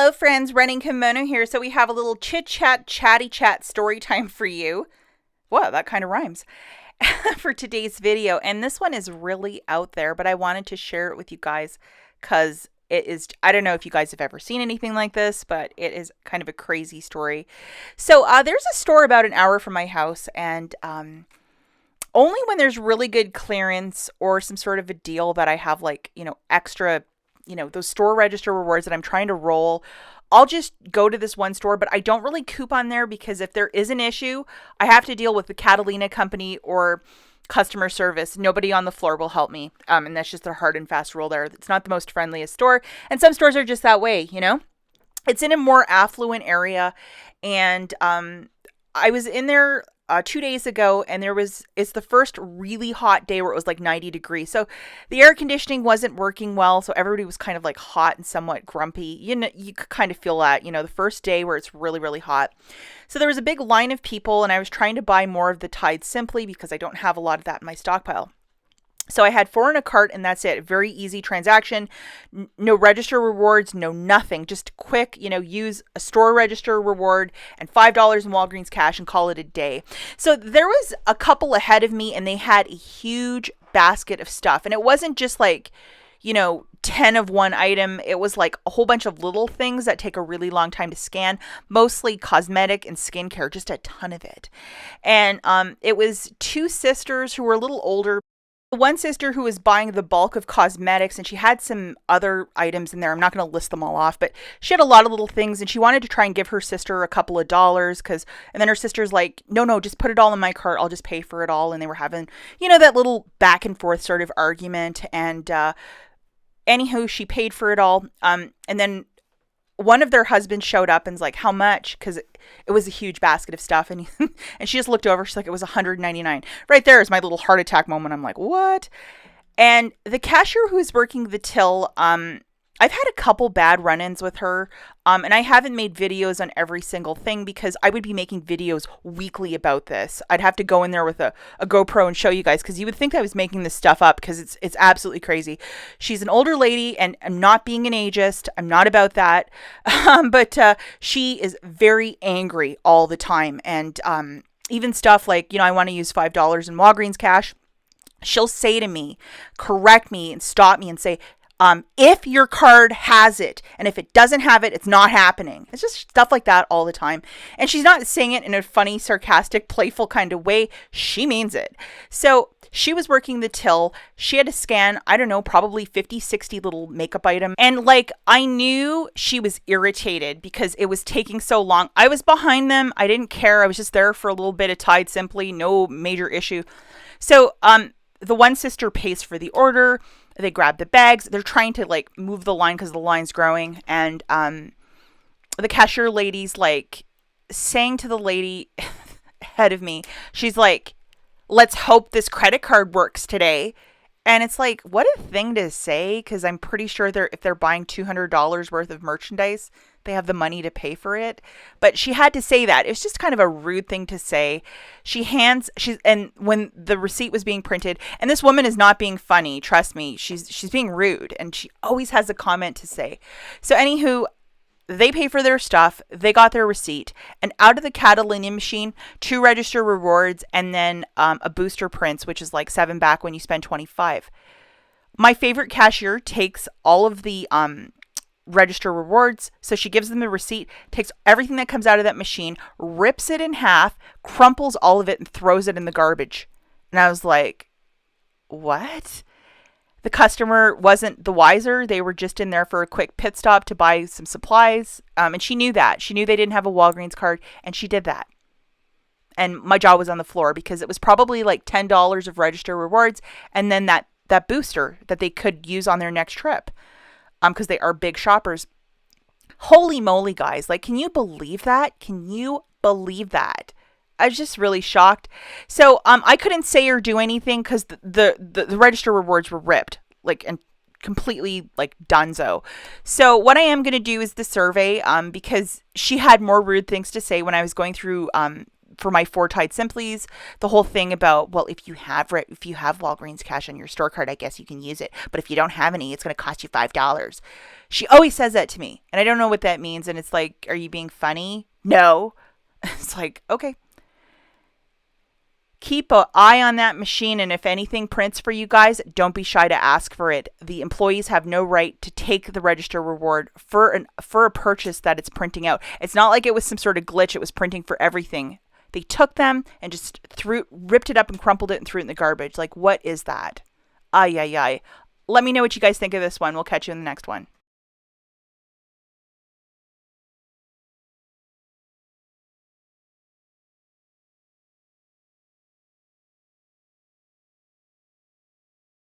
Hello friends, Running Kimono here. So we have a little chit chat, chatty chat story time for you. Whoa, that kind of rhymes. For today's video. And this one is really out there, but I wanted to share it with you guys because it is, I don't know if you guys have ever seen anything like this, but it is kind of a crazy story. So there's a store about an hour from my house, and only when there's really good clearance or some sort of a deal that I have extra, those store register rewards that I'm trying to roll, I'll just go to this one store, but I don't really coupon there because if there is an issue, I have to deal with the Catalina company or customer service. Nobody on the floor will help me. And that's just their hard and fast rule there. It's not the most friendliest store. And some stores are just that way, It's in a more affluent area. And I was in there 2 days ago, and it's the first really hot day where it was like 90 degrees. So the air conditioning wasn't working well. So everybody was kind of like hot and somewhat grumpy. You could kind of feel that, the first day where it's really, really hot. So there was a big line of people, and I was trying to buy more of the Tide Simply because I don't have a lot of that in my stockpile. So I had 4 in a cart, and that's it. Very easy transaction. No register rewards, no nothing. Just quick, use a store register reward and $5 in Walgreens cash and call it a day. So there was a couple ahead of me, and they had a huge basket of stuff. And it wasn't just 10 of one item. It was like a whole bunch of little things that take a really long time to scan, mostly cosmetic and skincare, just a ton of it. And it was 2 sisters who were a little older. One sister who was buying the bulk of cosmetics, and she had some other items in there. I'm not going to list them all off, but she had a lot of little things, and she wanted to try and give her sister a couple of dollars and then her sister's like, no, just put it all in my cart. I'll just pay for it all. And they were having, that little back and forth sort of argument. And anywho, she paid for it all. And then one of their husbands showed up and's like, how much? Because it was a huge basket of stuff. And and she just looked over. She's like, it was $199. Right there is my little heart attack moment. I'm like, what? And the cashier who was working the till, I've had a couple bad run-ins with her, and I haven't made videos on every single thing because I would be making videos weekly about this. I'd have to go in there with a GoPro and show you guys because you would think I was making this stuff up because it's absolutely crazy. She's an older lady, and I'm not being an ageist. I'm not about that, but she is very angry all the time, and even stuff like, I want to use $5 in Walgreens cash. She'll say to me, correct me and stop me and say, if your card has it, and if it doesn't have it, it's not happening. It's just stuff like that all the time. And she's not saying it in a funny, sarcastic, playful kind of way. She means it. So she was working the till. She had to scan, I don't know, probably 50, 60 little makeup items. And I knew she was irritated because it was taking so long. I was behind them. I didn't care. I was just there for a little bit of Tide Simply. No major issue. So, the one sister pays for the order. They grab the bags. They're trying to move the line because the line's growing. And the cashier lady's saying to the lady ahead of me, she's like, let's hope this credit card works today. And it's like, what a thing to say, because I'm pretty sure if they're buying $200 worth of merchandise, they have the money to pay for it. But she had to say that. It's just kind of a rude thing to say. And when the receipt was being printed, and this woman is not being funny, trust me, she's being rude, and she always has a comment to say. So anywho, they pay for their stuff. They got their receipt, and out of the Catalina machine, 2 register rewards, and then a booster prints, which is like 7 back when you spend 25. My favorite cashier takes all of the register rewards. So she gives them the receipt, takes everything that comes out of that machine, rips it in half, crumples all of it, and throws it in the garbage. And I was like, what? The customer wasn't the wiser. They were just in there for a quick pit stop to buy some supplies. And she knew that. She knew they didn't have a Walgreens card, and she did that. And my jaw was on the floor because it was probably like $10 of register rewards, and then that booster that they could use on their next trip. Because they are big shoppers. Holy moly, guys. Can you believe that? Can you believe that? I was just really shocked. So I couldn't say or do anything because the register rewards were ripped. And completely donezo. So what I am going to do is the survey because she had more rude things to say when I was going through for my 4 Tide Simplies, the whole thing about, well, if you have Walgreens cash on your store card, I guess you can use it. But if you don't have any, it's going to cost you $5. She always says that to me, and I don't know what that means. And it's like, are you being funny? No. It's like, okay. Keep an eye on that machine, and if anything prints for you guys, don't be shy to ask for it. The employees have no right to take the register reward for a purchase that it's printing out. It's not like it was some sort of glitch. It was printing for everything. They took them and just ripped it up and crumpled it and threw it in the garbage. Like, what is that? Ay, ay, ay. Let me know what you guys think of this one. We'll catch you in the next one.